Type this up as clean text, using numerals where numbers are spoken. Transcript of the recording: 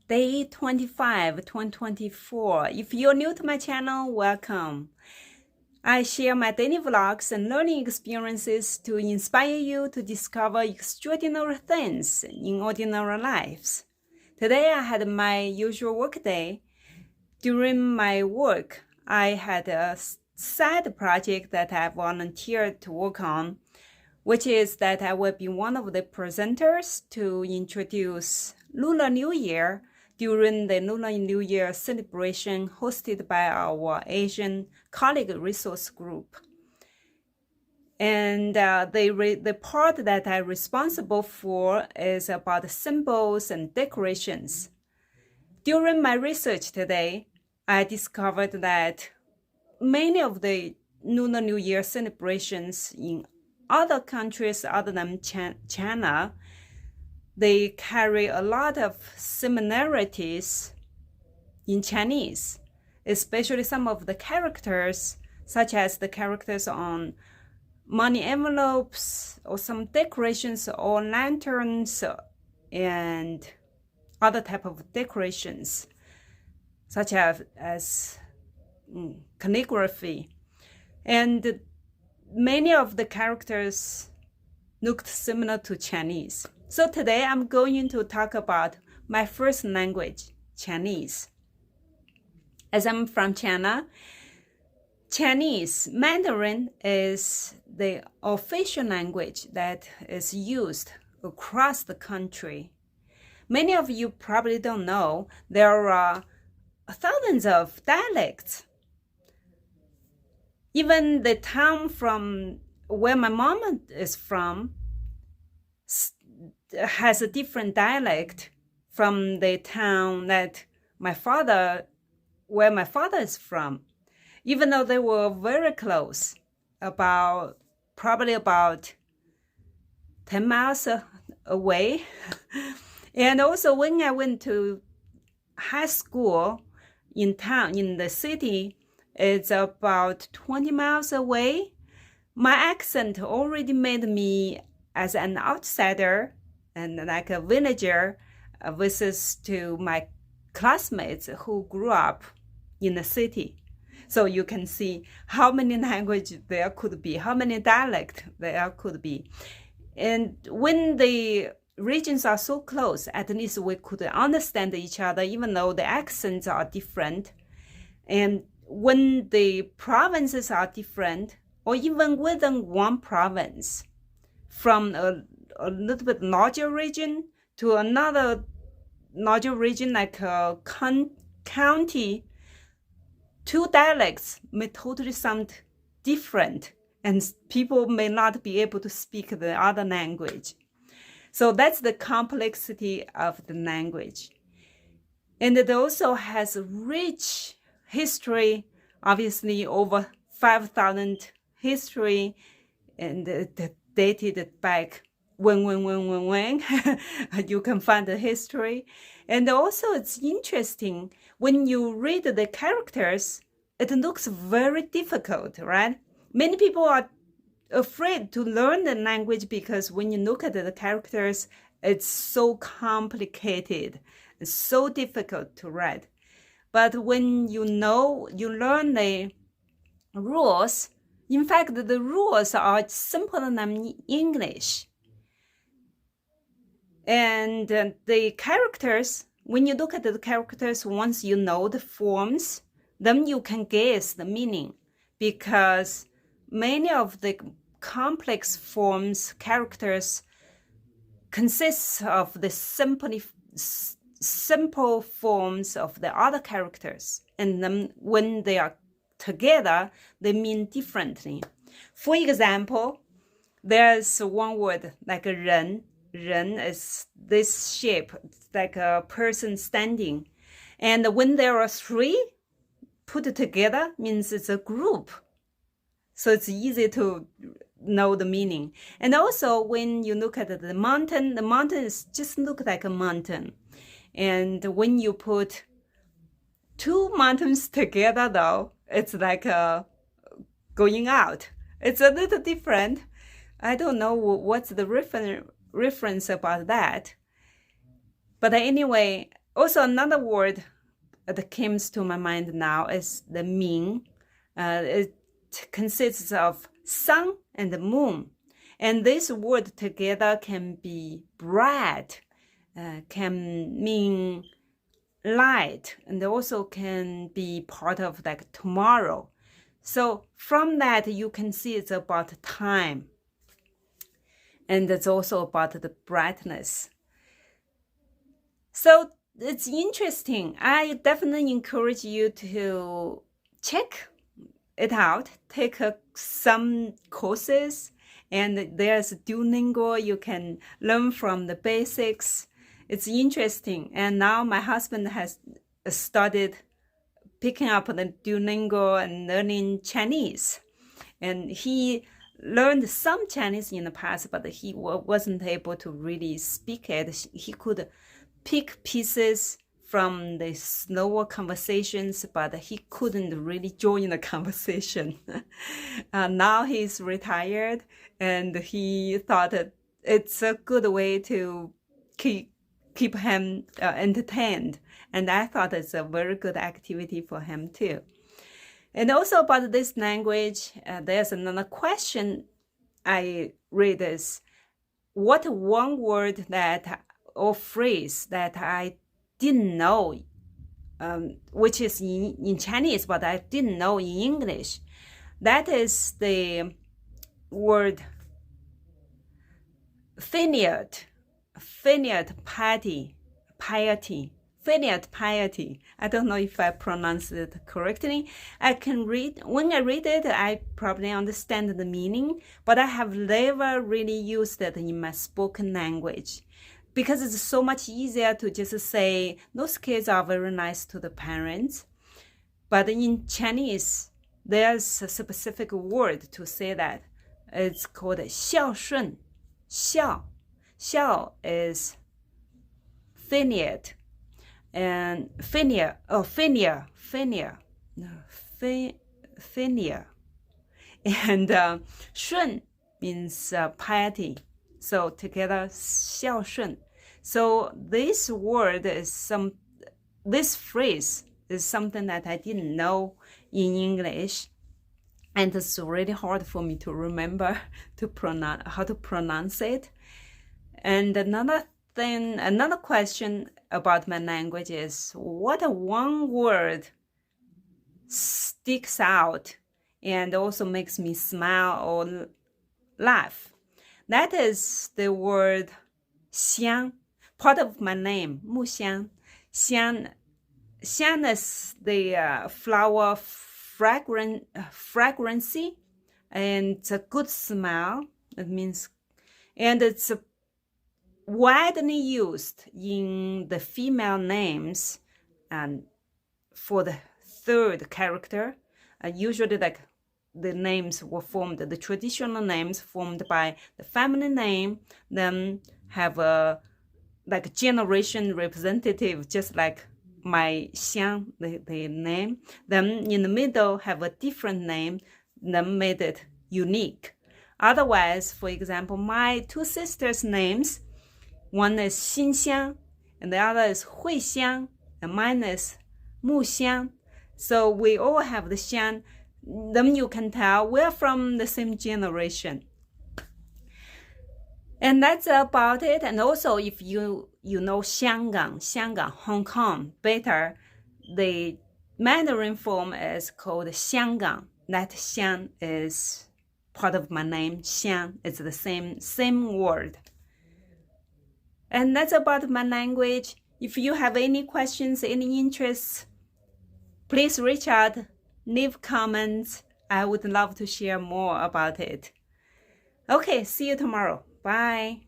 Day 25, 2024. If you're new to my channel, welcome. I share my daily vlogs and learning experiences to inspire you to discover extraordinary things in ordinary lives. Today I had my usual work day. During my work, I had a side project that I volunteered to work on, which is that I will be one of the presenters to introduce Lunar New Year during the Lunar New Year celebration hosted by our Asian colleague resource group. And the part that I'm responsible for is about symbols and decorations. During my research today, I discovered that many of the Lunar New Year celebrations in other countries other than China, they carry a lot of similarities in Chinese, especially some of the characters, such as the characters on money envelopes or some decorations or lanterns and other type of decorations, such as calligraphy. And many of the characters looked similar to Chinese. So today I'm going to talk about my first language, Chinese. As I'm from China, Chinese Mandarin is the official language that is used across the country. Many of you probably don't know there are thousands of dialects. Even the town from where my mom is from has a different dialect from the town that where my father is from, even though they were very close, probably about 10 miles away. And also when I went to high school in the city, it's about 20 miles away. My accent already made me as an outsider and like a villager versus to my classmates who grew up in the city. So you can see how many languages there could be, how many dialects there could be. And when the regions are so close, at least we could understand each other, even though the accents are different. And when the provinces are different, or even within one province, from a little bit larger region to another larger region like a county, two dialects may totally sound different, and people may not be able to speak the other language. So that's the complexity of the language. And it also has a rich history, obviously over 5,000 history, and dated back when you can find the history. And also it's interesting, when you read the characters, it looks very difficult, right? Many people are afraid to learn the language because when you look at the characters, it's so complicated, it's so difficult to read. But when you learn the rules, in fact, the rules are simpler than English. And the characters, when you look at the characters, once you know the forms, then you can guess the meaning, because many of the complex forms, characters, consists of the simple forms of the other characters. And then when they are together, they mean differently. For example, there's one word like a 人. 人 is this shape, it's like a person standing. And when there are three put together, means it's a group. So it's easy to know the meaning. And also when you look at the mountain is just look like a mountain. And when you put two mountains together, though, it's like going out. It's a little different. I don't know what's the reference about that. But anyway, Also, another word that comes to my mind now is the Ming. It consists of sun and the moon. And this word together can be bright, can mean light, and also can be part of like tomorrow. So from that, you can see it's about time. And it's also about the brightness. So it's interesting. I definitely encourage you to check it out, take some courses, and there's Duolingo. You can learn from the basics. It's interesting. And now my husband has started picking up the Duolingo and learning Chinese. And he learned some Chinese in the past, but he wasn't able to really speak it. He could pick pieces from the slower conversations, but he couldn't really join the conversation. Now he's retired, and he thought that it's a good way to keep him entertained. And I thought it's a very good activity for him too. And also about this language, there's another question I read is, what one word that or phrase that I didn't know, which is in Chinese, but I didn't know in English. That is the word finiad piety. Finiad piety. I don't know if I pronounced it correctly. When I read it, I probably understand the meaning, but I have never really used it in my spoken language, because it's so much easier to just say, those kids are very nice to the parents. But in Chinese, there's a specific word to say that. It's called 孝顺. Xiao is finiad. And finia. And shun means piety. So together, 孝顺. So this phrase is something that I didn't know in English, and it's really hard for me to remember how to pronounce it. And another question about my language is, what one word sticks out and also makes me smile or laugh? That is the word 香, part of my name, 木香. Xiang is the flower fragrancy, and it's a good smell. It means, and it's widely used in the female names, and for the third character, usually like the names were formed, the traditional names formed by the family name, then have a like generation representative, just like my Xiang, the name. Then in the middle have a different name, then made it unique. Otherwise, for example, my two sisters' names, one is Xinxiang and the other is Huixiang, and mine is Muxiang. So we all have the Xiang. Then you can tell we're from the same generation. And that's about it. And also, if you know Xianggang, Hong Kong better, the Mandarin form is called Xianggang. That Xiang is part of my name. Xiang is the same word. And that's about my language. If you have any questions, any interests, please reach out, leave comments. I would love to share more about it. Okay, see you tomorrow. Bye.